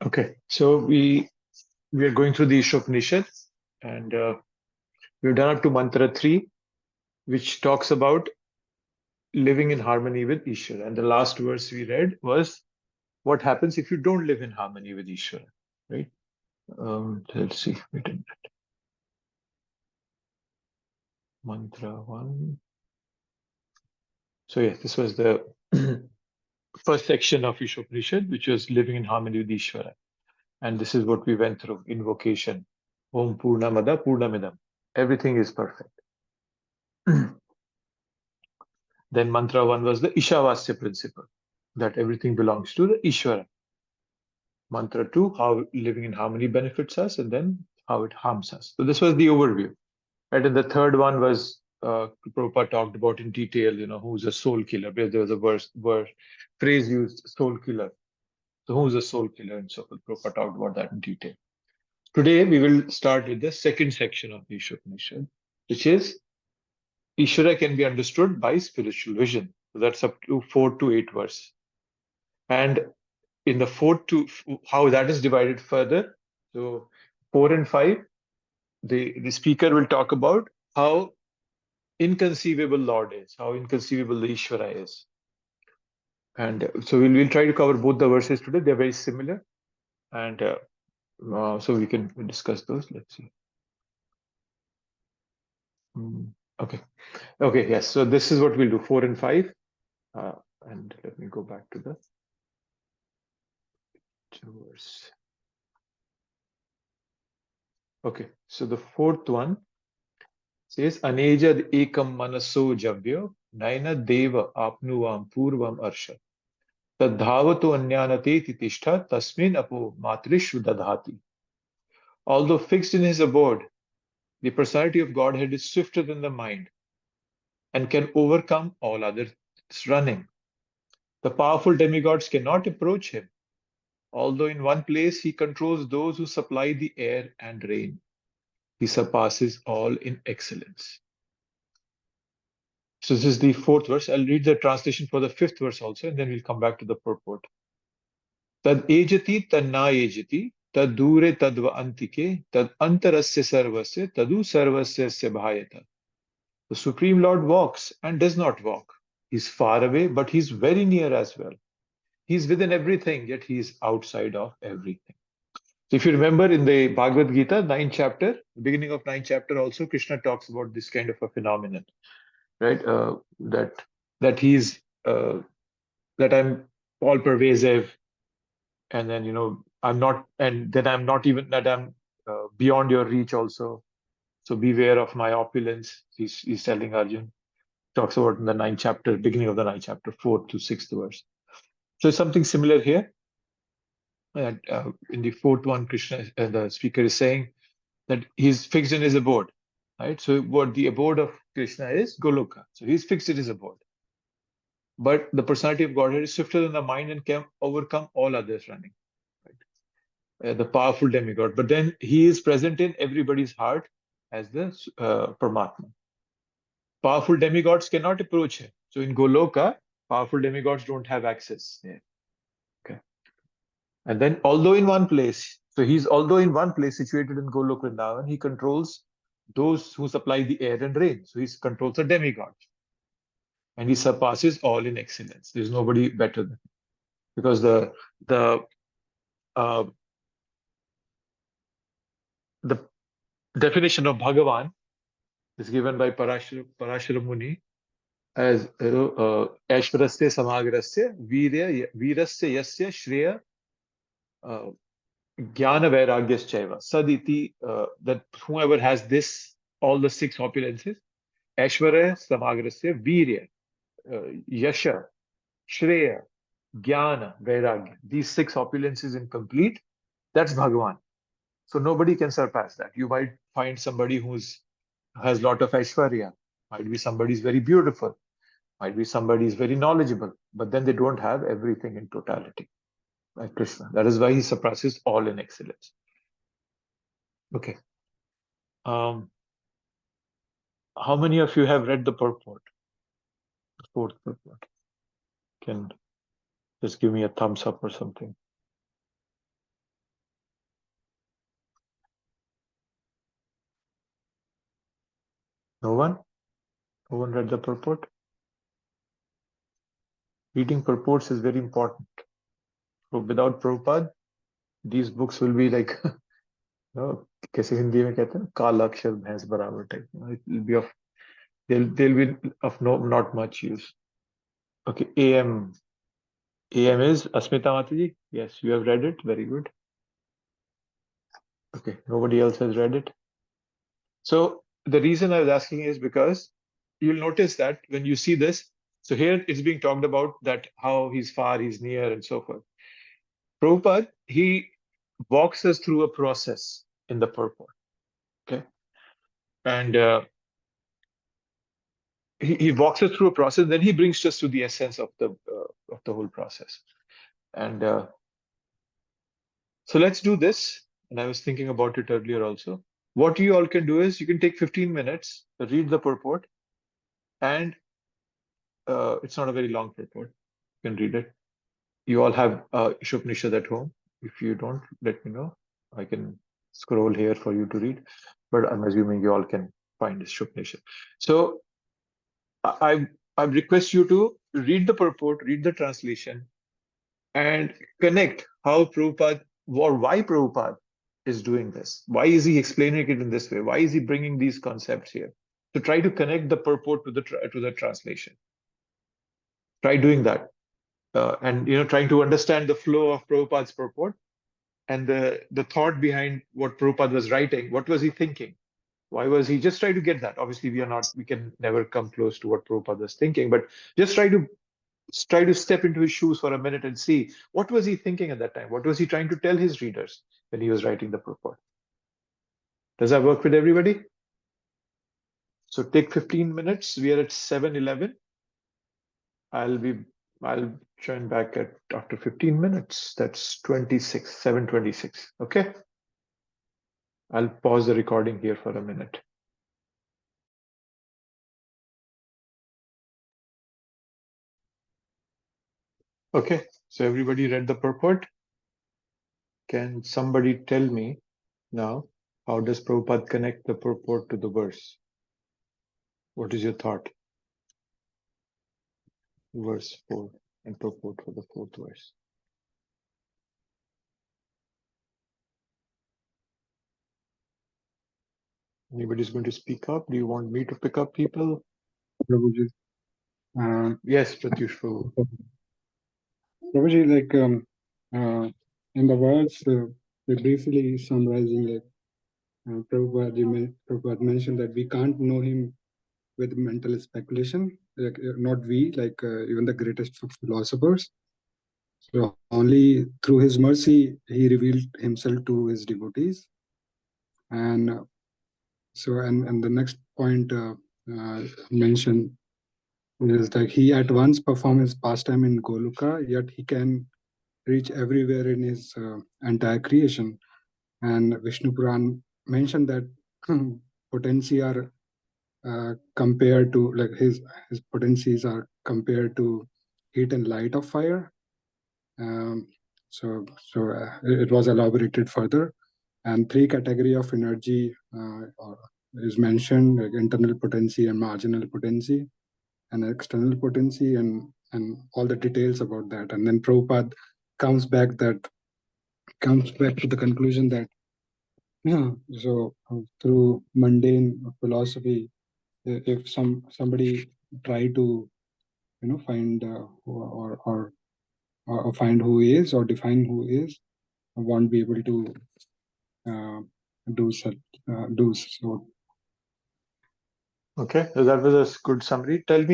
Okay, so we are going through the Isopanishad, and we've done up to mantra 3, which talks about living in harmony with Ishvara. And the last verse we read was what happens if you don't live in harmony with Ishvara, right? Let's see, wait a minute. Mantra 1. So yeah, this was the first section of Isopanishad, which was living in harmony with Ishvara. And this is what we went through: invocation, Om Purnamada Purnamidam. Everything is perfect. Then mantra 1 was the Ishavasya principle, that everything belongs to the Ishvara. Mantra 2, how living in harmony benefits us, and then how it harms us. So this was the overview. Right, and the third one was Prabhupada talked about in detail, who's a soul killer, because there was a phrase used, soul killer. So who's a soul killer? And so Prabhupada talked about that in detail. Today we will start with the second section of the Isopanishad, which is Ishvara can be understood by spiritual vision. So that's up to 4 to 8 verse. And in the 4 to how that is divided further. So 4 and 5, the speaker will talk about how inconceivable Lord is, how inconceivable the Ishvara is. And so we'll try to cover both the verses today. They're very similar. And so we can discuss those. Let's see. Okay. Okay, yes. So this is what we'll do, 4 and 5. And let me go back to the verse. Okay, so the fourth one says, Anejad ekam manaso javyo naina deva apnuvam purvam arsha. Tadhavato anyanate titishta tasmin apo matrishu dadhati. Although fixed in his abode, the personality of Godhead is swifter than the mind and can overcome all others running. The powerful demigods cannot approach him, although in one place he controls those who supply the air and rain. He surpasses all in excellence. So this is the fourth verse. I'll read the translation for the fifth verse also, and then we'll come back to the purport. Tad ejati tad na ejati, tad dure tadva antike, tad antarasya sarvasya, tadu sarvasya bhayata. The Supreme Lord walks and does not walk. He's far away, but he's very near as well. He's within everything, yet he is outside of everything. So if you remember in the Bhagavad Gita, 9th chapter, beginning of 9th chapter also, Krishna talks about this kind of a phenomenon, right? That he's that I'm all pervasive, and then I'm not, and then I'm not even that I'm beyond your reach also. So beware of my opulence. He's telling Arjun. Talks about in the 9th chapter, beginning of the 9th chapter, 4th to 6th verse. So something similar here. And in the fourth one, Krishna, the speaker is saying that he's fixed in his abode, right? So what the abode of Krishna is Goloka. So he's fixed in his abode. But the personality of Godhead is swifter than the mind and can overcome all others running. Right? The powerful demigod. But then he is present in everybody's heart as the Paramatma. Powerful demigods cannot approach him. So in Goloka, powerful demigods don't have access. Yeah. Okay. And then although in one place, situated in Golok Vrindavan, he controls those who supply the air and rain. So he controls a demigod. And he surpasses all in excellence. There's nobody better than him. Because uh, the definition of Bhagavan is given by Parashara Muni as Aishwarasya Samagrasya Virasya Yasya Shreya Jnana Vairagyas Saditi, that whoever has this, all the 6 opulences, Aishwarya Samagrasya Virya Yasha Shreya Jnana Vairagya, these 6 opulences in complete, that's Bhagavan. So nobody can surpass that. You might find somebody has a lot of Aishwarya, might be somebody who's very beautiful, might be somebody who's very knowledgeable, but then they don't have everything in totality, like Krishna. That is why he surpasses all in excellence. Okay. How many of you have read the purport? The fourth purport. Can just give me a thumbs up or something. No one? No one read the purport? Reading purports is very important. So without Prabhupada, these books will be like, कैसे हिंदी में कहते हैं, काला अक्षर भैंस बराबर type. It will be of, they'll be of not much use. Okay, AM. AM is Asmita Mataji. Yes, you have read it. Very good. Okay, nobody else has read it. So the reason I was asking is because you'll notice that when you see this, so here it's being talked about that how he's far, he's near, and so forth. Prabhupada, he walks us through a process in the purport. Okay, and he walks us through a process, then he brings us to the essence of the whole process. And so let's do this. And I was thinking about it earlier also. What you all can do is you can take 15 minutes, read the purport, and it's not a very long purport. You can read it. You all have Isopanishad at home. If you don't, let me know. I can scroll here for you to read. But I'm assuming you all can find Isopanishad. So I request you to read the purport, read the translation, and connect how Prabhupada or why Prabhupada is doing this. Why is he explaining it in this way? Why is he bringing these concepts here? To try to connect the purport to the translation. Try doing that, and trying to understand the flow of Prabhupada's purport and the thought behind what Prabhupada was writing. What was he thinking? Why was he just trying to get that? Obviously, we can never come close to what Prabhupada was thinking, but just try to step into his shoes for a minute and see what was he thinking at that time. What was he trying to tell his readers when he was writing the purport? Does that work with everybody? So take 15 minutes. We are at 7:11. I'll join back after 15 minutes. That's 7:26. Okay. I'll pause the recording here for a minute. Okay. So everybody read the purport. Can somebody tell me now, how does Prabhupada connect the purport to the verse? What is your thought? Verse 4 and purport for the fourth verse. Anybody's going to speak up? Do you want me to pick up people? Prabhuji. Yes, Pratyush Prabhu. Prabhuji, in the words, briefly summarizing, Prabhupada mentioned that we can't know him with mental speculation, not we, even the greatest of philosophers. So only through his mercy, he revealed himself to his devotees. And and the next point mentioned is that he at once performed his pastime in Goloka, yet he can reach everywhere in his entire creation. And Vishnu Puran mentioned that potency are compared to his potencies are compared to heat and light of fire. So it was elaborated further, and three category of energy is mentioned, like internal potency and marginal potency and external potency, and all the details about that. And then Prabhupada comes back to the conclusion that so through mundane philosophy, if somebody try to find or find who he is or define who he is, won't be able to do so. Okay, so that was a good summary. Give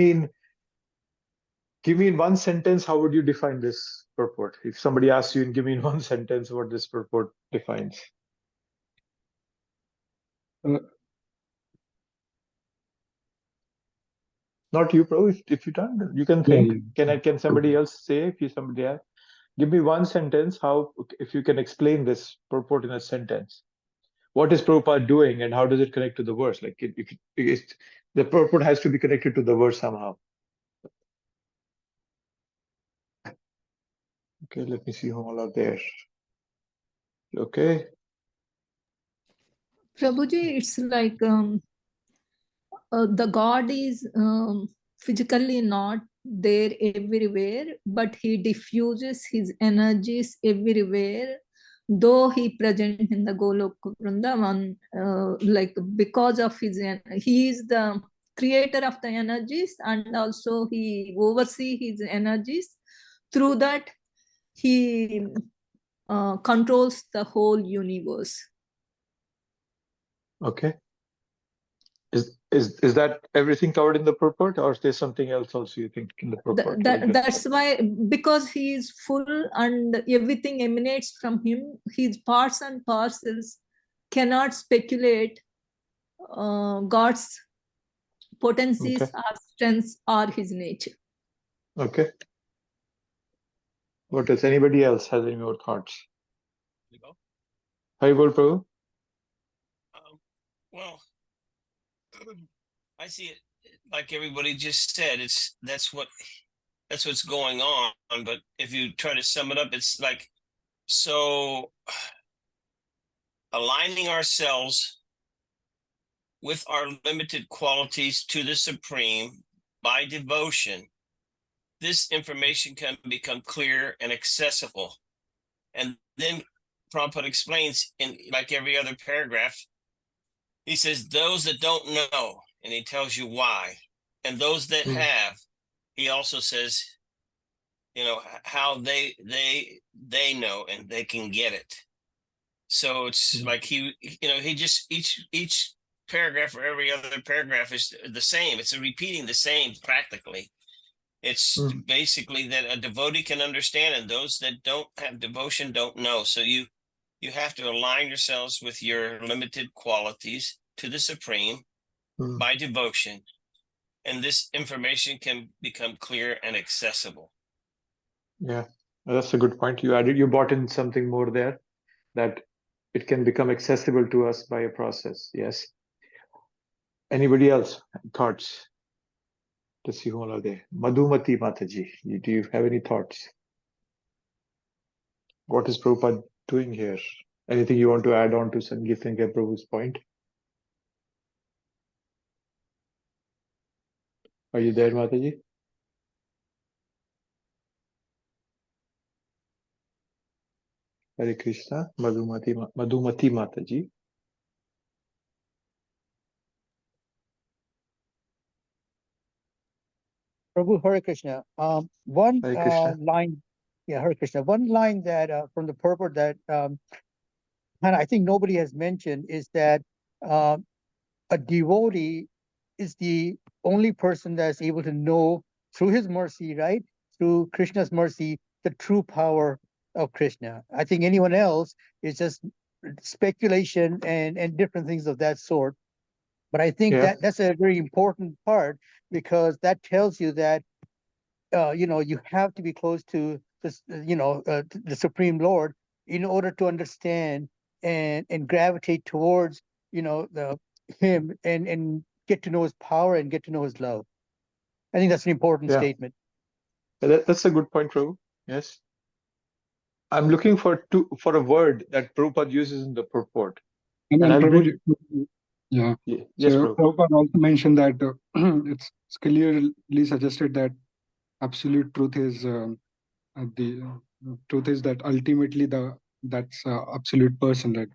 me in one sentence, how would you define this purport? If somebody asks you and give me in one sentence what this purport defines. Not you, Prabhu. If you don't, you can think. Can somebody else say? Somebody else, give me one sentence. If you can explain this purport in a sentence. What is Prabhupada doing and how does it connect to the verse? Like if the purport has to be connected to the verse somehow. Okay, let me see who all are there. Okay. Prabhuji, it's like the God is physically not there everywhere, but he diffuses his energies everywhere, though he present in the Goloka Vrindavan, like because of his, he is the creator of the energies, and also he oversees his energies. Through that, he controls the whole universe. Okay. Is that everything covered in the purport, or is there something else also you think in the purport? That's why, because he is full and everything emanates from him, his parts and parcels cannot speculate God's potencies Okay. or strengths or his nature. Okay. What else? Anybody else has any more thoughts? Haribol Prabhu? Well, I see it like everybody just said. That's what's going on. But if you try to sum it up, it's like, so aligning ourselves with our limited qualities to the Supreme by devotion, this information can become clear and accessible. And then Prabhupada explains in like every other paragraph, he says, those that don't know, and he tells you why. And those that have, he also says, how they know and they can get it. So it's like he just each paragraph or every other paragraph is the same. It's repeating the same practically. It's basically that a devotee can understand, and those that don't have devotion don't know. So you have to align yourselves with your limited qualities to the Supreme by devotion, and this information can become clear and accessible. Yeah, that's a good point. You brought in something more there, that it can become accessible to us by a process. Yes. Anybody else? Thoughts? Let's see who all are there. Madhumati Mataji, do you have any thoughts? What is Prabhupada doing here? Anything you want to add on to Sangeet Sangha Prabhu's point? Are you there, Mataji? Hare Krishna, Madhumati Mataji. Prabhu, Hare Krishna. One Hare Krishna. line, Hare Krishna. One line that from the purport that and I think nobody has mentioned is that a devotee is the only person that's able to know through his mercy, right? Through Krishna's mercy, the true power of Krishna. I think anyone else is just speculation and different things of that sort. But I think that's a very important part, because that tells you that you have to be close to this, the Supreme Lord in order to understand and gravitate towards him and get to know his power and get to know his love. I think that's an important statement. That's a good point, Prabhu. Yes. I'm looking for a word that Prabhupada uses in the purport. And Prabhu, Yes, so Prabhupada also mentioned that it's clearly suggested that absolute truth is the truth is that ultimately that's absolute person, right?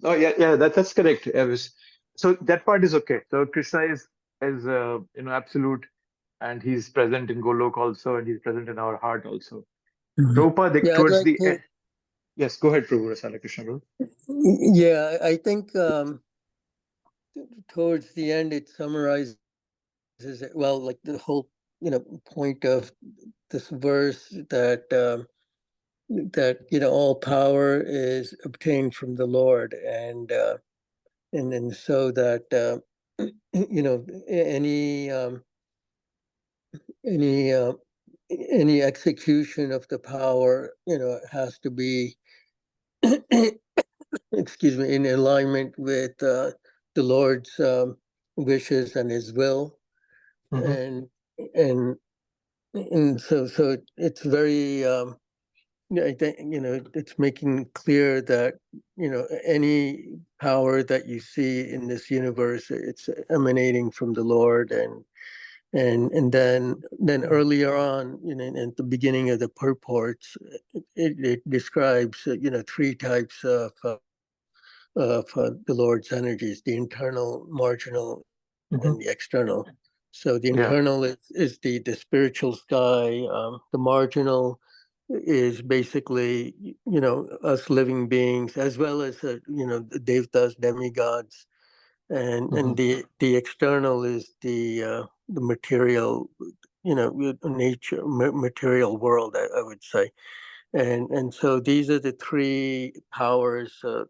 Oh yeah, that's correct. So that part is okay. So Krishna is absolute, and he's present in Golok also, and he's present in our heart also. Prabhupada, towards the end. Yes, go ahead, Prabhu Rasala Krishna, bro. Yeah, I think towards the end it summarizes it well, like the whole point of this verse, that all power is obtained from the Lord, and so that any execution of the power has to be excuse me, in alignment with the Lord's wishes and his will. And so it's very I think, it's making clear that, any power that you see in this universe, it's emanating from the Lord. And then earlier on, at the beginning of the purports, it describes, three types of the Lord's energies: the internal, marginal, and the external. So the internal is the spiritual sky. The marginal is basically, us living beings, as well as, the devtas, demigods. And the external is the material, nature, material world, I would say. And so these are the three powers, of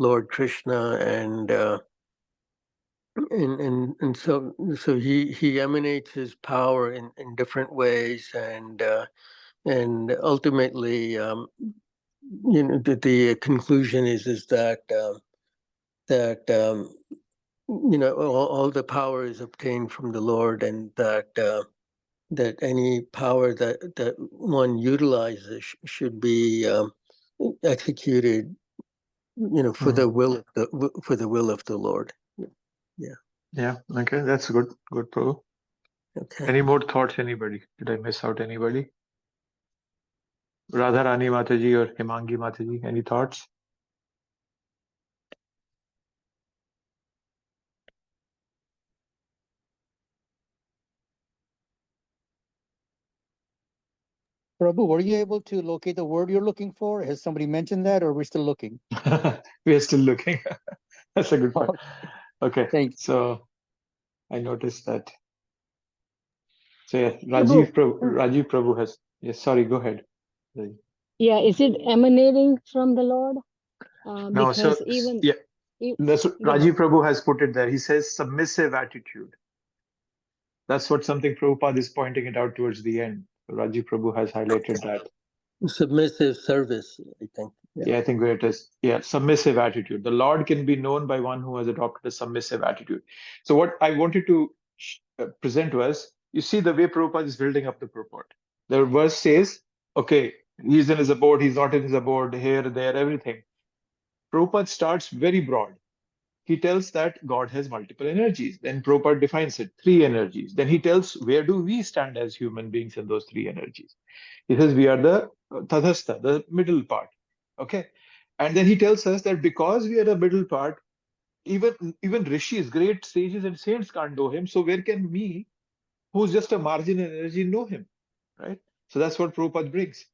Lord Krishna. And so he emanates his power in different ways, and ultimately, the conclusion is that all the power is obtained from the Lord, and that any power that one utilizes should be executed, for the will of the Lord. Yeah. Okay, that's good. Good, Prabhu. Okay. Any more thoughts, anybody? Did I miss out anybody? Radharani Mataji or Himangi Mataji, any thoughts? Prabhu, were you able to locate the word you're looking for? Has somebody mentioned that, or are we still looking? We are still looking. That's a good point. Okay, Thanks. so I noticed that. So yeah, Prabhu. Rajiv Prabhu has. Yes, sorry, go ahead. Yeah, is it emanating from the Lord? No, Because so even yeah, that's what go ahead. Rajiv Prabhu has put it there. He says submissive attitude. That's what something Prabhupada is pointing it out towards the end. Rajiv Prabhu has highlighted that. Submissive service, I think. Yeah, I think where it is. Yeah, submissive attitude. The Lord can be known by one who has adopted a submissive attitude. So what I wanted to present was, you see the way Prabhupada is building up the purport. The verse says, okay, he's in his abode, he's not in his abode, here, there, everything. Prabhupada starts very broad. He tells that God has multiple energies. Then Prabhupada defines it, three energies. Then he tells where do we stand as human beings in those three energies. He says we are the tadhastha, the middle part. Okay. And then he tells us that because we are the middle part, even rishis, great sages and saints can't know him. So where can me, who's just a marginal energy, know him? Right? So that's what Prabhupada brings.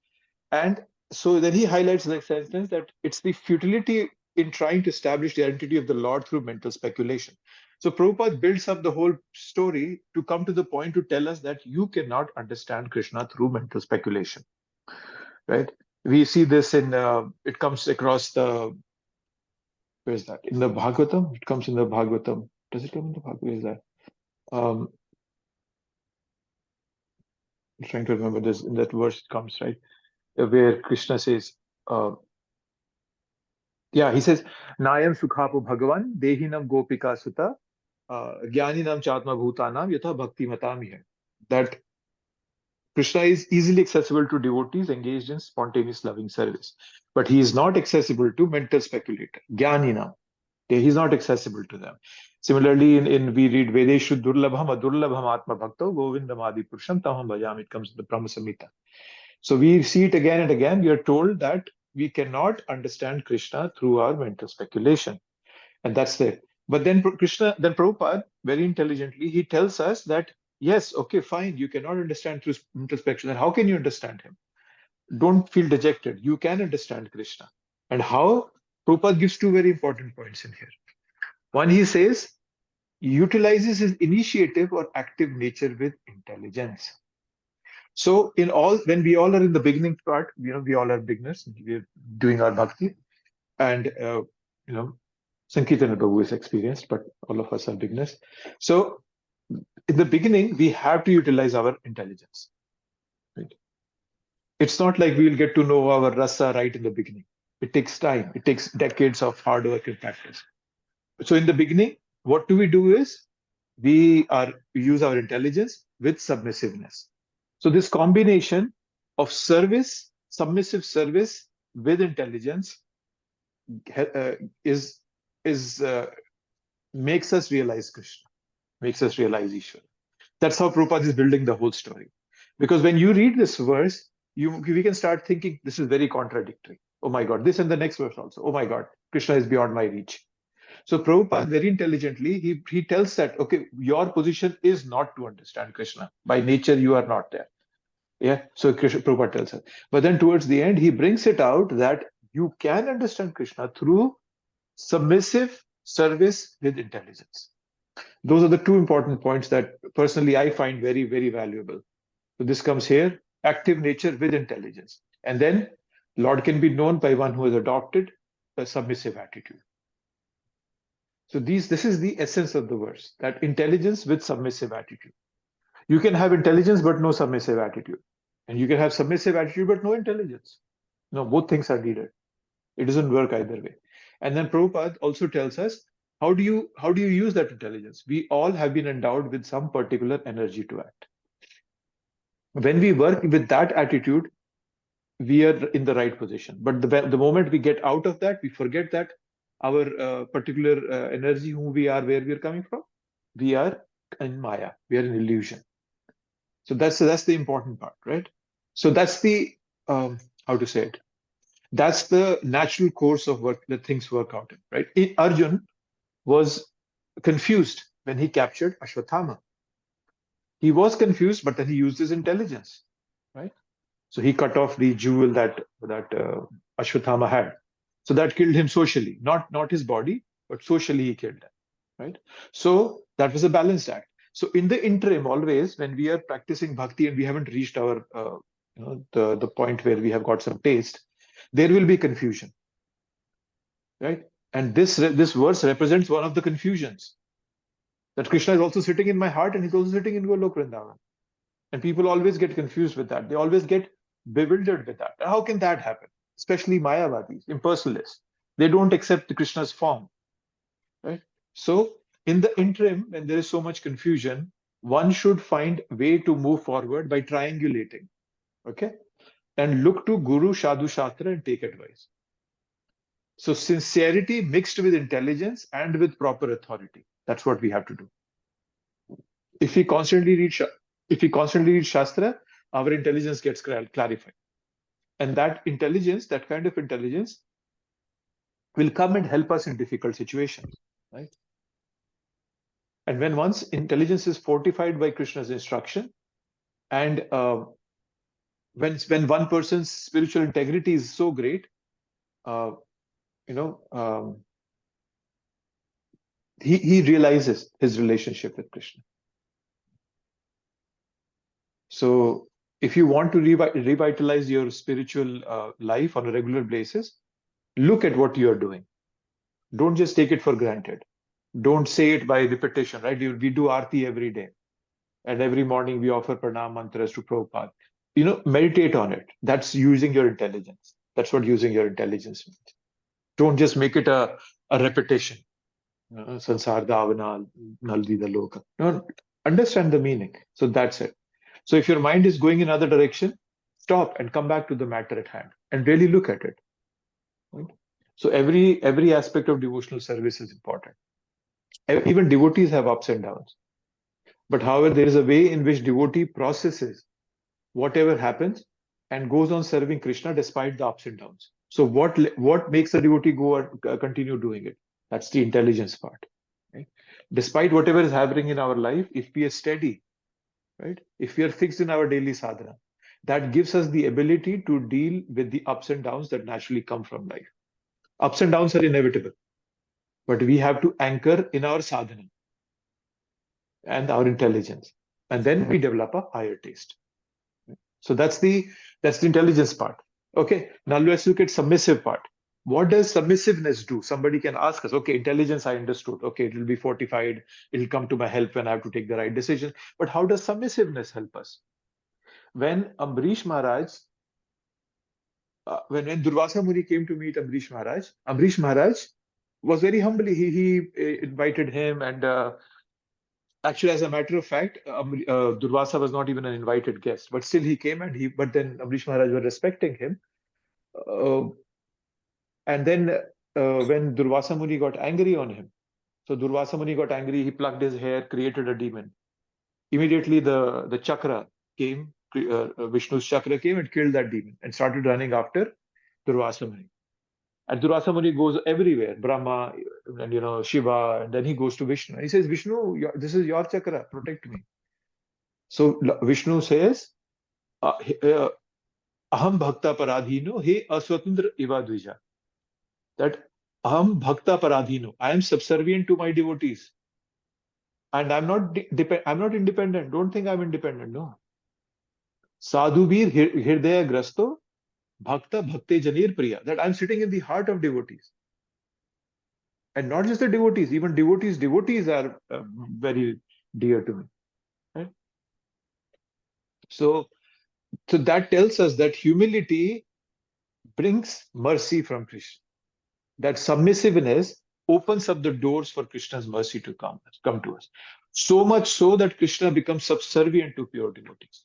And so then he highlights the sentence that it's the futility in trying to establish the identity of the Lord through mental speculation. So Prabhupada builds up the whole story to come to the point to tell us that you cannot understand Krishna through mental speculation. Right? We see this in, it comes across the, where is that? In the Bhagavatam? It comes in the Bhagavatam. Does it come in the Bhagavatam? Where is that? I'm trying to remember this, in that verse it comes, right? Where Krishna says, he says, Nayam Sukhapu Bhagavan, Dehinam Gopika Sutta, Jnaninam Chatma Bhutanam, Yatha Bhakti Matami. That Krishna is easily accessible to devotees engaged in spontaneous loving service. But he is not accessible to mental speculator, Jnaninam. He's not accessible to them. Similarly, in we read Vedeshu Durlabham Adurlabham Atma Bhakto Govindam Adi Purusham Tamam Bhajam. It comes in the Brahma Samhita. So we see it again and again. We are told that we cannot understand Krishna through our mental speculation. And that's it. But then Prabhupada, very intelligently, he tells us that, yes, okay, fine, you cannot understand through mental speculation. How can you understand him? Don't feel dejected. You can understand Krishna. And how? Prabhupada gives two very important points in here. One, he says, utilizes his initiative or active nature with intelligence. So when we all are in the beginning part, we all are beginners. We're doing our bhakti, and Sankirtana Prabhu is experienced, but all of us are beginners. So in the beginning, we have to utilize our intelligence. Right? It's not like we'll get to know our rasa right in the beginning. It takes time. It takes decades of hard work and practice. So in the beginning, what do is we use our intelligence with submissiveness. So this combination of service, submissive service with intelligence is makes us realize Krishna, makes us realize Ishvara. That's how Prabhupada is building the whole story. Because when you read this verse, we can start thinking this is very contradictory. Oh my God, this and the next verse also. Oh my God, Krishna is beyond my reach. So Prabhupada very intelligently, he tells that, okay, your position is not to understand Krishna. By nature, you are not there. Yeah, so Prabhupada tells us. But then towards the end, he brings it out that you can understand Krishna through submissive service with intelligence. Those are the two important points that personally I find very, very valuable. So this comes here, active nature with intelligence. And then Lord can be known by one who has adopted a submissive attitude. So this is the essence of the verse, that intelligence with submissive attitude. You can have intelligence but no submissive attitude. And you can have submissive attitude but no intelligence. No, both things are needed. It doesn't work either way. And then Prabhupada also tells us, how do you use that intelligence? We all have been endowed with some particular energy to act. When we work with that attitude, we are in the right position. But the moment we get out of that, we forget that our particular energy, who we are, where we are coming from, we are in Maya, we are in illusion. So that's the important part, right? So that's the how to say it. That's the natural course of work that things work out in, right? Arjun was confused when he captured Ashwathama. He was confused, but then he used his intelligence, right? So he cut off the jewel that Ashwathama had. So that killed him socially, not his body, but socially he killed him, right? So that was a balanced act. So in the interim, always when we are practicing bhakti and we haven't reached our the point where we have got some taste, there will be confusion, right? And this verse represents one of the confusions. That Krishna is also sitting in my heart and he's also sitting in Golok Vrindavan. And people always get confused with that. They always get bewildered with that. How can that happen? Especially Mayavadis, impersonalists. They don't accept Krishna's form, right? So in the interim, when there is so much confusion, one should find a way to move forward by triangulating, okay? And look to Guru, Sadhu, Shastra and take advice. So sincerity mixed with intelligence and with proper authority. That's what we have to do. If we constantly read Shastra, our intelligence gets clarified. And that intelligence, that kind of intelligence, will come and help us in difficult situations, right? And when one's intelligence is fortified by Krishna's instruction, and when one person's spiritual integrity is so great, he realizes his relationship with Krishna. So if you want to revitalize your spiritual life on a regular basis, look at what you are doing. Don't just take it for granted. Don't say it by repetition, right? We do Aarti every day. And every morning we offer pranam mantras to Prabhupada. Meditate on it. That's using your intelligence. That's what using your intelligence means. Don't just make it a repetition. Sansar davana nalvida loka. No, understand the meaning. So that's it. So if your mind is going in another direction, stop and come back to the matter at hand and really look at it. Right? So every aspect of devotional service is important. Even devotees have ups and downs. But however, there is a way in which devotee processes whatever happens and goes on serving Krishna despite the ups and downs. So what makes a devotee go or continue doing it? That's the intelligence part. Right? Despite whatever is happening in our life, if we are steady, right? If we are fixed in our daily sadhana, that gives us the ability to deal with the ups and downs that naturally come from life. Ups and downs are inevitable, but we have to anchor in our sadhana and our intelligence, and then we develop a higher taste. So that's the intelligence part. Okay, now let's look at submissive part. What does submissiveness do? Somebody can ask us, okay, intelligence I understood. Okay, it will be fortified. It will come to my help when I have to take the right decision. But how does submissiveness help us? When Ambarish Maharaj, when Durvasa Muni came to meet Ambarish Maharaj was very humbly, he invited him and Actually, as a matter of fact, Durvasa was not even an invited guest, but still he came, and but then Amrish Maharaj were respecting him. And then when Durvasa Muni got angry on him, so Durvasa Muni got angry, he plucked his hair, created a demon. Immediately the chakra came, Vishnu's chakra came and killed that demon and started running after Durvasa Muni. And Durvasa Muni goes everywhere, Brahma and Shiva, and then he goes to Vishnu. And he says, Vishnu, this is your chakra, protect me. So Vishnu says, Aham bhakta paradhino, he aswatandra iva dvija. That Aham bhakta paradhino, I am subservient to my devotees. And I'm not independent. Don't think I'm independent. No. Sadhubir hirdaya grasto, bhakta bhakte janir priya. That I'm sitting in the heart of devotees. And not just the devotees, even devotees are very dear to me. Right? So that tells us that humility brings mercy from Krishna. That submissiveness opens up the doors for Krishna's mercy to come to us. So much so that Krishna becomes subservient to pure devotees.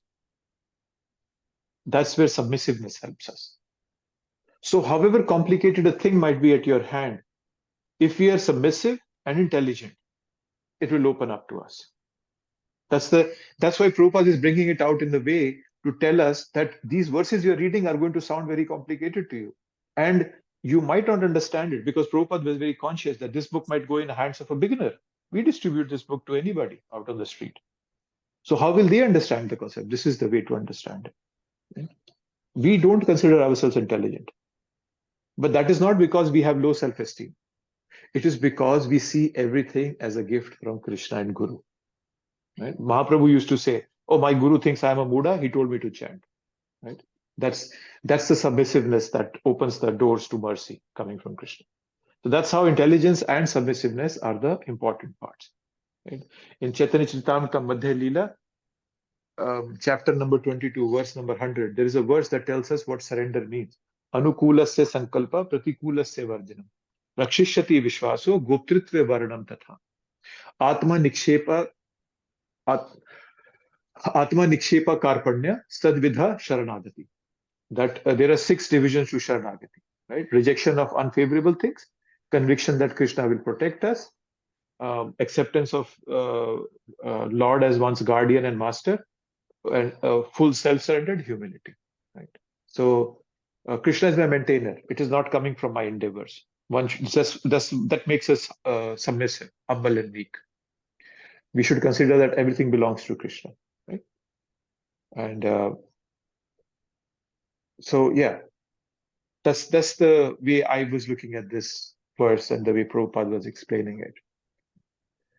That's where submissiveness helps us. So however complicated a thing might be at your hand, if we are submissive and intelligent, it will open up to us. That's why Prabhupada is bringing it out in the way to tell us that these verses you're reading are going to sound very complicated to you. And you might not understand it because Prabhupada was very conscious that this book might go in the hands of a beginner. We distribute this book to anybody out on the street. So how will they understand the concept? This is the way to understand it. Right? We don't consider ourselves intelligent. But that is not because we have low self-esteem. It is because we see everything as a gift from Krishna and Guru. Right? Mahaprabhu used to say, oh, my Guru thinks I am a Muda, he told me to chant. Right? That's the submissiveness that opens the doors to mercy coming from Krishna. So that's how intelligence and submissiveness are the important parts. Right? In Chaitanya Charitamrita Madhya Leela, chapter number 22, verse number 100, there is a verse that tells us what surrender means. Anukulasya sankalpa pratikulasya varjanam. Rakshishyati vishvaso goptritve varnam tatha. Atma nikshepa karpanya sadvidha sharanagati. That there are 6 divisions to sharanagati. Right? Rejection of unfavorable things, conviction that Krishna will protect us, acceptance of Lord as one's guardian and master, and full self-surrendered humility. Right? So Krishna is my maintainer. It is not coming from my endeavors. That makes us submissive, humble, and weak. We should consider that everything belongs to Krishna. Right? And so, yeah, that's the way I was looking at this verse and the way Prabhupada was explaining it.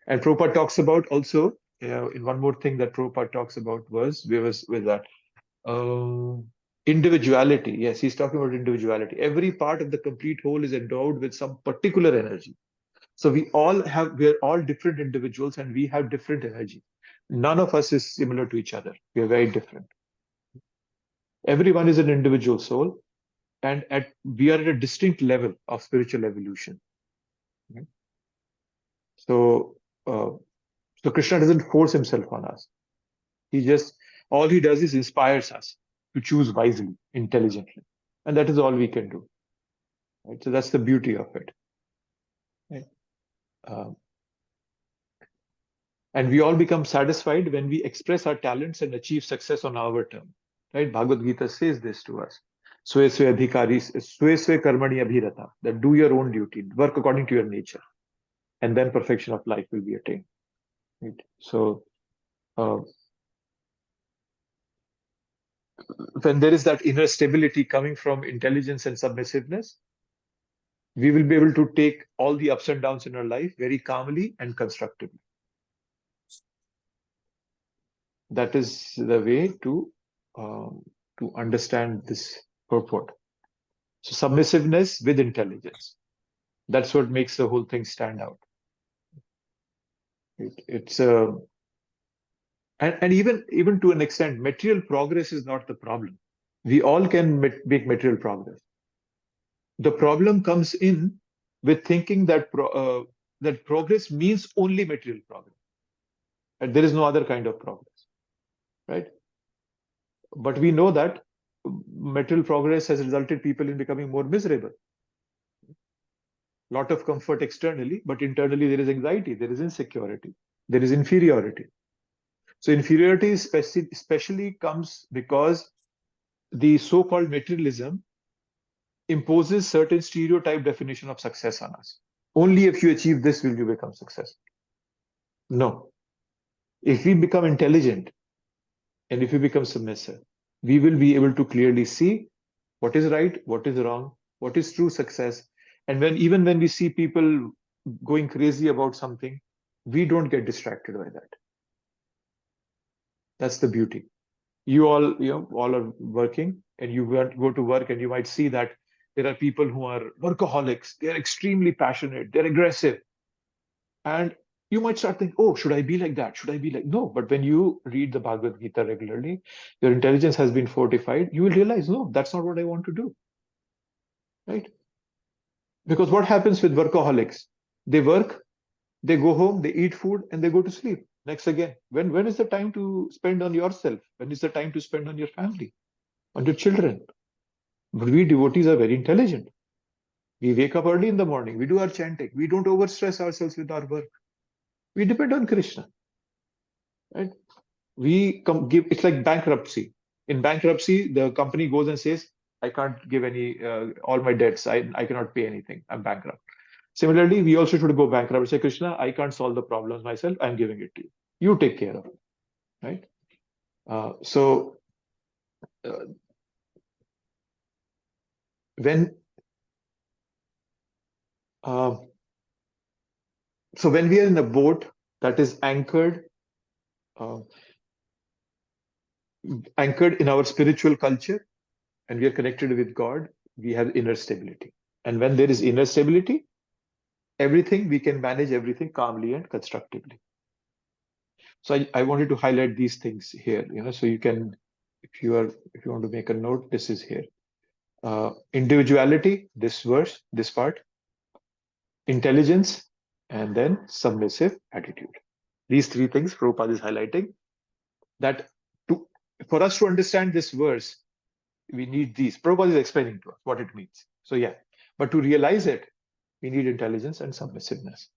And Prabhupada talks about also, in one more thing that Prabhupada talks about was that individuality. Yes, he's talking about individuality. Every part of the complete whole is endowed with some particular energy. So we are all different individuals and we have different energy. None of us is similar to each other. We are very different. Everyone is an individual soul, and we are at a distinct level of spiritual evolution. Right? So Krishna doesn't force himself on us. All he does is inspires us to choose wisely, intelligently. And that is all we can do. Right? So that's the beauty of it. Right? And we all become satisfied when we express our talents and achieve success on our terms. Right? Bhagavad Gita says this to us. Swe swe adhikari, swe swe karmani abhirata. That do your own duty, work according to your nature. And then perfection of life will be attained. Right? So when there is that inner stability coming from intelligence and submissiveness, we will be able to take all the ups and downs in our life very calmly and constructively. That is the way to understand this purport. So submissiveness with intelligence. That's what makes the whole thing stand out. And even to an extent, material progress is not the problem. We all can make material progress. The problem comes in with thinking that that progress means only material progress. And there is no other kind of progress, right? But we know that material progress has resulted people in becoming more miserable. Lot of comfort externally, but internally there is anxiety, there is insecurity, there is inferiority. So inferiority especially comes because the so-called materialism imposes certain stereotype definition of success on us. Only if you achieve this will you become successful. No. If we become intelligent and if we become submissive, we will be able to clearly see what is right, what is wrong, what is true success. And even when we see people going crazy about something, we don't get distracted by that. That's the beauty. You all are working, and you go to work, and you might see that there are people who are workaholics. They're extremely passionate. They're aggressive. And you might start thinking, oh, should I be like that? Should I be like... No, but when you read the Bhagavad Gita regularly, your intelligence has been fortified. You will realize, no, that's not what I want to do. Right? Because what happens with workaholics? They work, they go home, they eat food, and they go to sleep. Next again. When is the time to spend on yourself? When is the time to spend on your family, on your children? But we devotees are very intelligent. We wake up early in the morning. We do our chanting. We don't overstress ourselves with our work. We depend on Krishna. Right? It's like bankruptcy. In bankruptcy, the company goes and says, I can't give all my debts. I cannot pay anything. I'm bankrupt. Similarly, we also should go bankrupt and say, Krishna, I can't solve the problems myself. I'm giving it to you. You take care of it. Right? When we are in a boat that is anchored in our spiritual culture, and we are connected with God, we have inner stability. And when there is inner stability, we can manage everything calmly and constructively. So I wanted to highlight these things here, so you can, if you want to make a note, this is here. Individuality, this verse, this part, intelligence, and then submissive attitude. These three things Prabhupada is highlighting, that for us to understand this verse, we need these. Prabhupada is explaining to us what it means. So yeah, but to realize it, we need intelligence and submissiveness.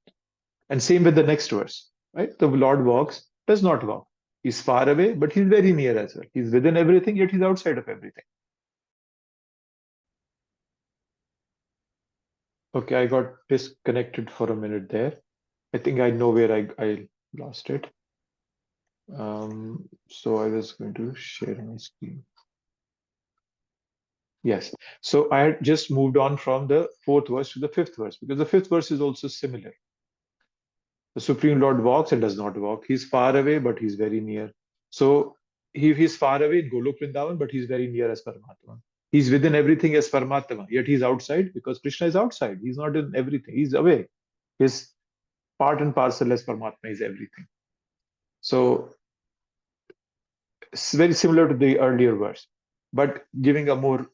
And same with the next verse, right? The Lord walks, does not walk. He's far away, but he's very near as well. He's within everything, yet he's outside of everything. Okay, I got disconnected for a minute there. I think I know where I lost it. So I was going to share my screen. Yes. So I had just moved on from the 4th verse to the 5th verse, because the 5th verse is also similar. The Supreme Lord walks and does not walk. He's far away, but he's very near. So he's far away in Golok Vrindavan, but he's very near as Paramatma. He's within everything as Paramatma, yet he's outside because Krishna is outside. He's not in everything. He's away. His part and parcel as Paramatma is everything. So it's very similar to the earlier verse, but giving a more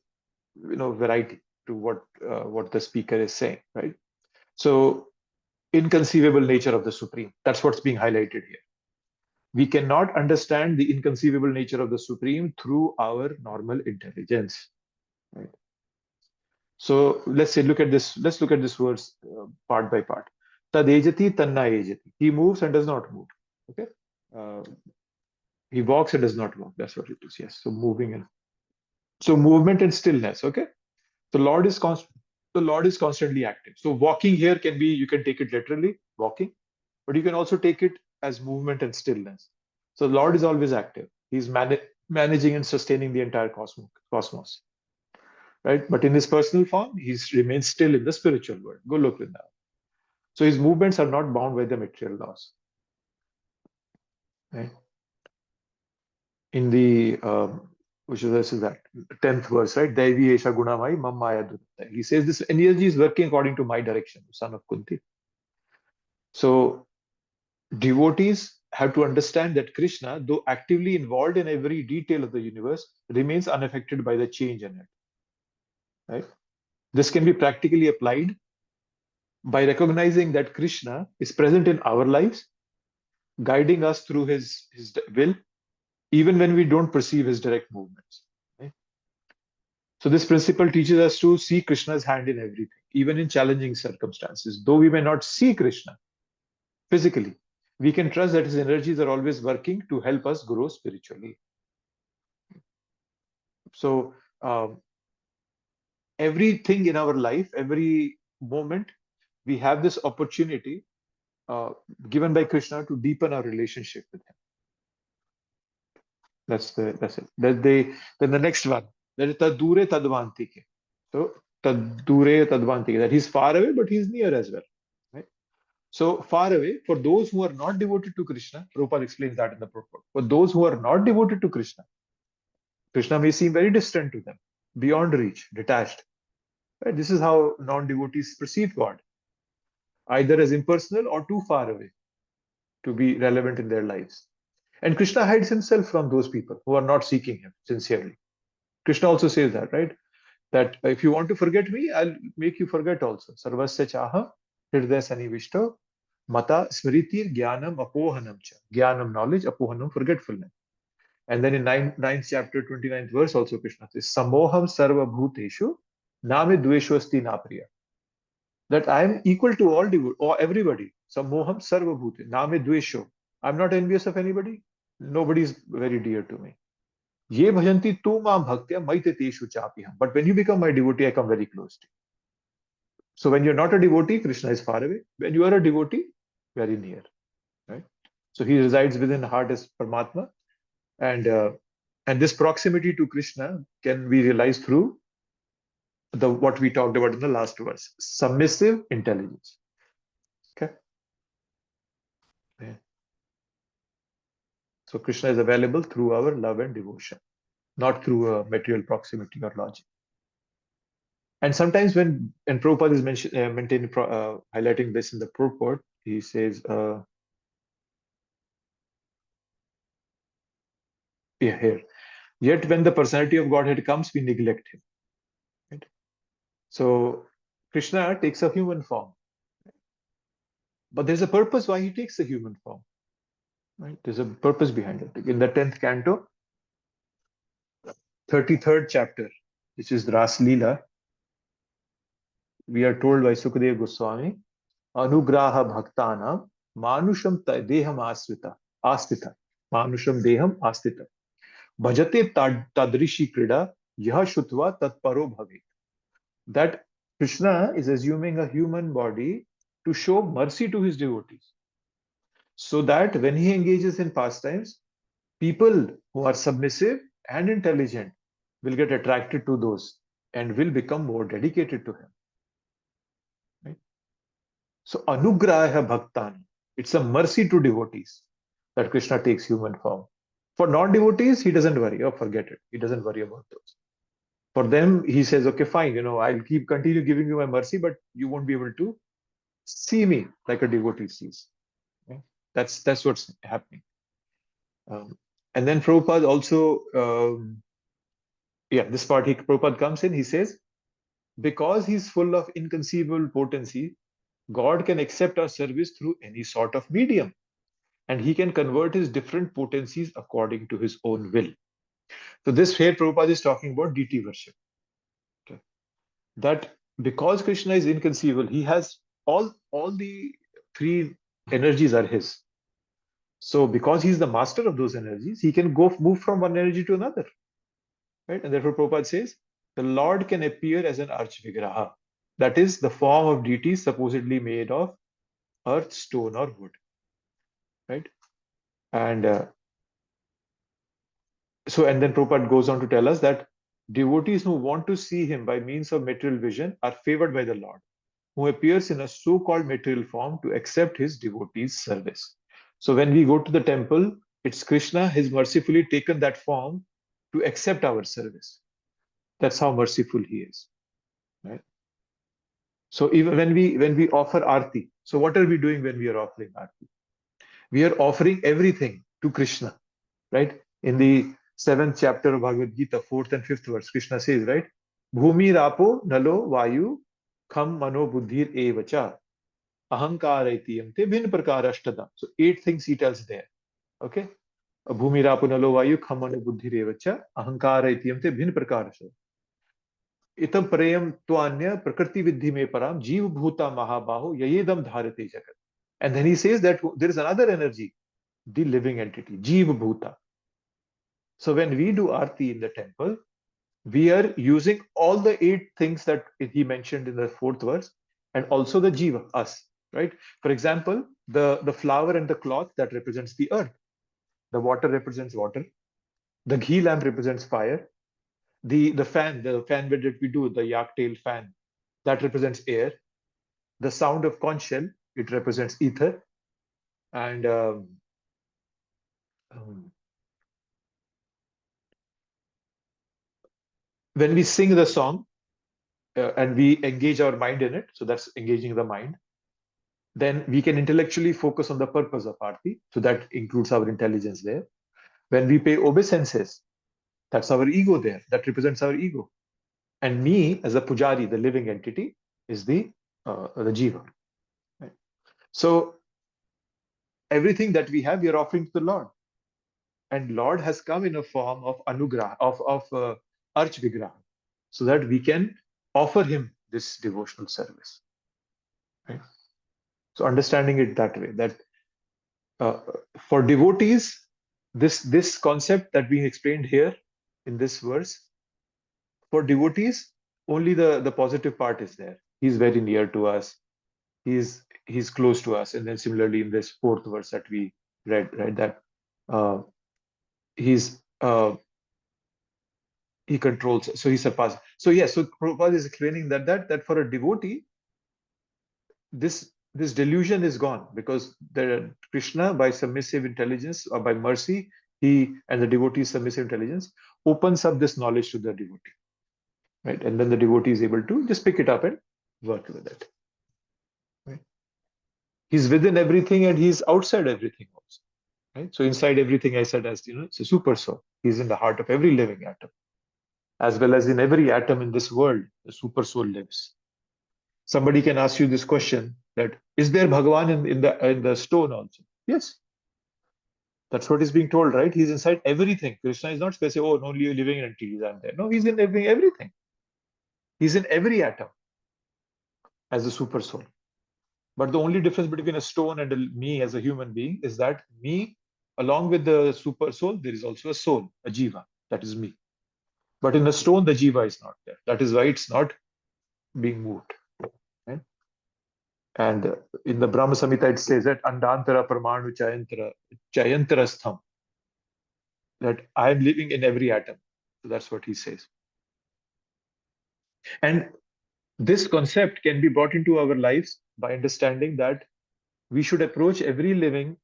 variety to what the speaker is saying, right? So inconceivable nature of the Supreme, that's what's being highlighted here. We cannot understand the inconceivable nature of the Supreme through our normal intelligence, right? So let's look at this verse part by part. Tad ejati tanna ejati. He moves and does not move. Okay. He walks and does not walk. That's what it is. Yes. So movement and stillness. Okay. The Lord is constantly active. So walking here you can take it literally, walking, but you can also take it as movement and stillness. So the Lord is always active. He's managing and sustaining the entire cosmos. Right? But in his personal form, he remains still in the spiritual world. Go look with that. So his movements are not bound by the material laws. Right? In the which verse is that? 10th verse, right? Devi Esha Gunamai Mam Maya Dutta. He says this energy is working according to my direction, son of Kunti. So devotees have to understand that Krishna, though actively involved in every detail of the universe, remains unaffected by the change in it. Right? This can be practically applied by recognizing that Krishna is present in our lives guiding us through his will, even when we don't perceive his direct movements. Right? So this principle teaches us to see Krishna's hand in everything, even in challenging circumstances. Though we may not see Krishna physically, we can trust that his energies are always working to help us grow spiritually. So everything in our life, every moment, we have this opportunity given by Krishna to deepen our relationship with him. That's it. Then the next one, that is tadure tadvantike. So tadure tadvantike, that he's far away, but he's near as well. Right? So far away, for those who are not devoted to Krishna, Prabhupada explains that in the purport. For those who are not devoted to Krishna, Krishna may seem very distant to them, beyond reach, detached. Right? This is how non-devotees perceive God, either as impersonal or too far away to be relevant in their lives. And Krishna hides himself from those people who are not seeking him sincerely. Krishna also says that, right? That if you want to forget me, I'll make you forget also. Sarvasya chaha hridaya sanivishto mata smritir jnanam apohanam cha. Jnanam, knowledge, apohanam, forgetfulness. And then in 9th chapter, 29th verse also Krishna says, Samoham sarva bhuteshu name dvesho asti na priya. That I am equal to all or everybody. Samoham sarva bhute name dvesho. I'm not envious of anybody. Nobody is very dear to me. Ye bhajanti tu maam bhaktya maite teshu chapiham. But when you become my devotee, I come very close to you. So when you're not a devotee, Krishna is far away. When you are a devotee, very near. Right? So he resides within the heart as Paramatma. And this proximity to Krishna can be realized through what we talked about in the last verse, submissive intelligence. Okay. Yeah. So Krishna is available through our love and devotion, not through material proximity or logic. And sometimes when, and Prabhupada is highlighting this in the purport, he says, here, yet when the personality of Godhead comes, we neglect him. Right? So Krishna takes a human form. But there's a purpose why he takes a human form. Right? There's a purpose behind it. In the 10th canto, 33rd chapter, which is Ras Leela, we are told by Sukadeva Goswami, Anugraha Bhaktanam Manusham Deham Astita. Manusham Deham Astita. Bhajate Tadrishi Krida Yaha Shutva Tatparo Bhavet. That Krishna is assuming a human body to show mercy to his devotees. So that when he engages in pastimes, people who are submissive and intelligent will get attracted to those and will become more dedicated to him. Right? So anugraha bhaktan, it's a mercy to devotees that Krishna takes human form. For non-devotees, he doesn't worry or forget it. He doesn't worry about those. For them, he says, okay, fine, I'll continue giving you my mercy, but you won't be able to see me like a devotee sees. Okay? That's what's happening. And then Prabhupada also, this part, Prabhupada comes in, he says, because he's full of inconceivable potency, God can accept our service through any sort of medium. And he can convert his different potencies according to his own will. So this here Prabhupada is talking about deity worship. Okay. That because Krishna is inconceivable, he has all the three energies are his. So because he's the master of those energies, he can move from one energy to another. Right? And therefore Prabhupada says, the Lord can appear as an archvigraha. That is the form of deity supposedly made of earth, stone, or wood. Right? And then Prabhupada goes on to tell us that devotees who want to see him by means of material vision are favored by the Lord, who appears in a so-called material form to accept his devotees' service. So when we go to the temple, it's Krishna has mercifully taken that form to accept our service. That's how merciful he is. Right? So even when we offer arti, so what are we doing when we are offering arti? We are offering everything to Krishna, right? In the 7th chapter of Bhagavad Gita, 4th and 5th verse, Krishna says, right? Bhumi rapo nalo vayu kham mano buddhir evacha Ahankara itiyam te bhin prakara ashtadam. So 8 things he tells there. Okay. Bhumirapunalo vayu khamanu buddhirevacha ahankara itiyam te bhin prakara ashtadam. Itam prayam tvanya prakriti viddhi me param jeev bhuta mahabaho yayedam dharate jagat. And then he says that there is another energy, the living entity, jeev bhuta. So when we do arti in the temple, we are using all the 8 things that he mentioned in the 4th verse, and also the jiva, us, right? For example, the flower and the cloth, that represents the earth. The water represents water. The ghee lamp represents fire. The fan that we do, the yak tail fan, that represents air. The sound of conch shell, it represents ether. And when we sing the song and we engage our mind in it, so that's engaging the mind, then we can intellectually focus on the purpose of arti. So that includes our intelligence there. When we pay obeisances, that's our ego there. That represents our ego. And me, as a pujari, the living entity, is the jiva. Right? So everything that we have, we are offering to the Lord. And Lord has come in a form of anugrah, of arch vigraha, so that we can offer him this devotional service. Right? So understanding it that way, that for devotees, this concept that being explained here in this verse, for devotees, only the positive part is there. He's very near to us. He's close to us. And then similarly in this 4th verse that we read, right, that he controls, so he surpasses. So yes, so Prabhupada is explaining that for a devotee, this delusion is gone, because the Krishna, by submissive intelligence or by mercy, he and the devotee's submissive intelligence opens up this knowledge to the devotee, right? And then the devotee is able to just pick it up and work with it. Right? He's within everything and he's outside everything also. Right? So inside everything, I said, as it's a super soul. He's in the heart of every living atom, as well as in every atom in this world. The super soul lives. Somebody can ask you this question: that is there Bhagavan in the stone also? Yes. That's what is being told, right? He's inside everything. Krishna is not specific, oh, only living entities are there. No, he's in everything. He's in every atom as a super soul. But the only difference between a stone and me as a human being is that me, along with the super soul, there is also a soul, a jiva. That is me. But in a stone, the jiva is not there. That is why it's not being moved. Right? And in the Brahma Samhita, it says that Andantara Parmanu Chayantarastham, that I am living in every atom. So that's what he says. And this concept can be brought into our lives by understanding that we should approach every living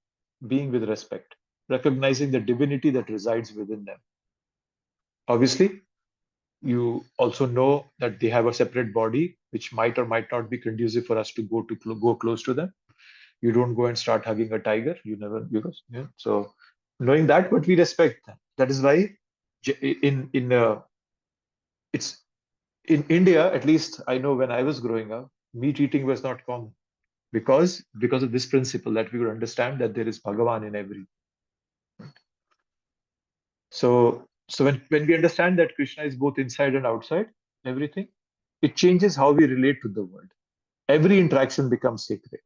being with respect, recognizing the divinity that resides within them. Obviously, you also know that they have a separate body, which might or might not be conducive for us to go close to them. You don't go and start hugging a tiger. You never, because yeah. So knowing that, but we respect them. That is why it's in India, at least I know when I was growing up, meat eating was not common because of this principle that we would understand that there is Bhagavan in every. So when we understand that Krishna is both inside and outside everything, it changes how we relate to the world. Every interaction becomes sacred.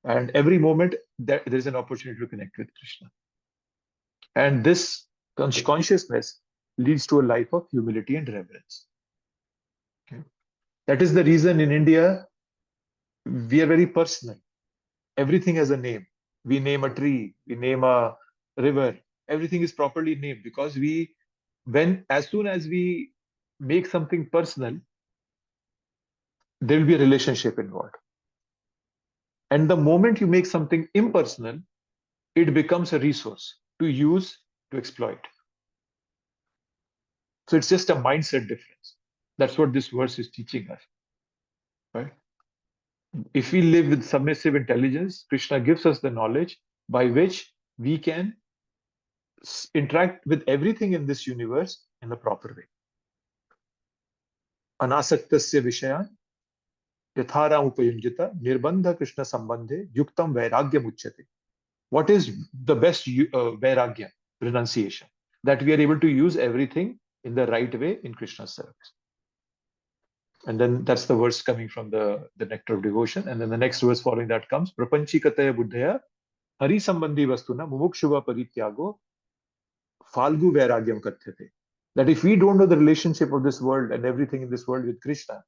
And every moment there's an opportunity to connect with Krishna. And this consciousness leads to a life of humility and reverence. Okay? That is the reason in India, we are very personal. Everything has a name. We name a tree, we name a river. Everything is properly named because as soon as we make something personal, there will be a relationship involved. And the moment you make something impersonal, it becomes a resource to use, to exploit. So it's just a mindset difference. That's what this verse is teaching us. Right? If we live with submissive intelligence, Krishna gives us the knowledge by which we can interact with everything in this universe in the proper way. Anasaktasya vishayan Yatharam upayunjita nirbandha Krishna sambandhe yuktam vairagyam uchyate. What is the best vairagya, renunciation? That we are able to use everything in the right way in Krishna's service. And then that's the verse coming from the nectar of devotion. And then the next verse following that comes, Prapanchikataya buddhaya hari sambandhi vastuna mumukshuva parityago falgu vairagyam kathyate. That if we don't know the relationship of this world and everything in this world with Krishna,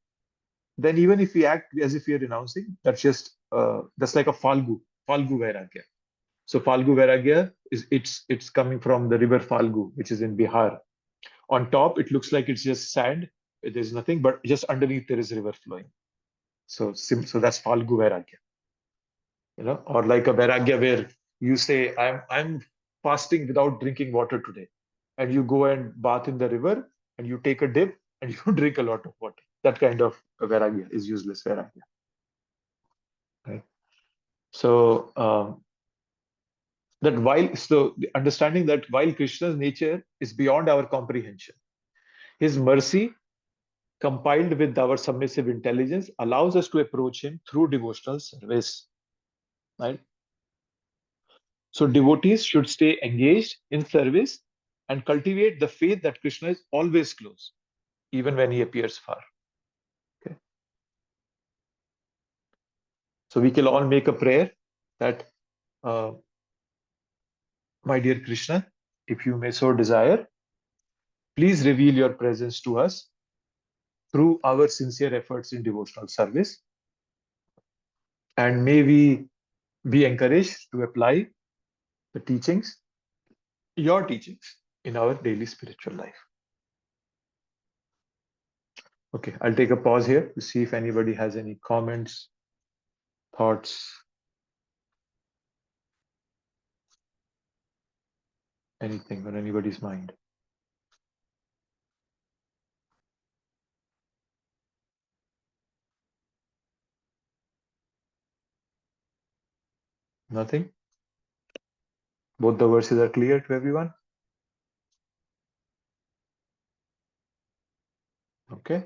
then even if we act as if we are renouncing, that's like a falgu vairagya. So Falgu Vairagya it's coming from the river Falgu, which is in Bihar. On top, it looks like it's just sand. There's nothing, but just underneath there is a river flowing. So that's Falgu Vairagya. Or like a Vairagya where you say, I'm fasting without drinking water today. And you go and bath in the river and you take a dip and you drink a lot of water. That kind of Vairagya is useless Vairagya. Right? So the understanding that while Krishna's nature is beyond our comprehension, his mercy compiled with our submissive intelligence allows us to approach him through devotional service. Right? So devotees should stay engaged in service and cultivate the faith that Krishna is always close, even when he appears far. Okay. So we can all make a prayer that, my dear Krishna, if you may so desire, please reveal your presence to us through our sincere efforts in devotional service. And may we be encouraged to apply the teachings, your teachings, in our daily spiritual life. Okay, I'll take a pause here to see if anybody has any comments, thoughts, anything on anybody's mind. Nothing? Both the verses are clear to everyone? Okay.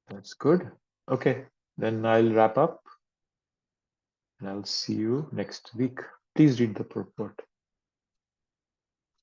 That's good. Okay, then I'll wrap up and I'll see you next week. Please read the purport.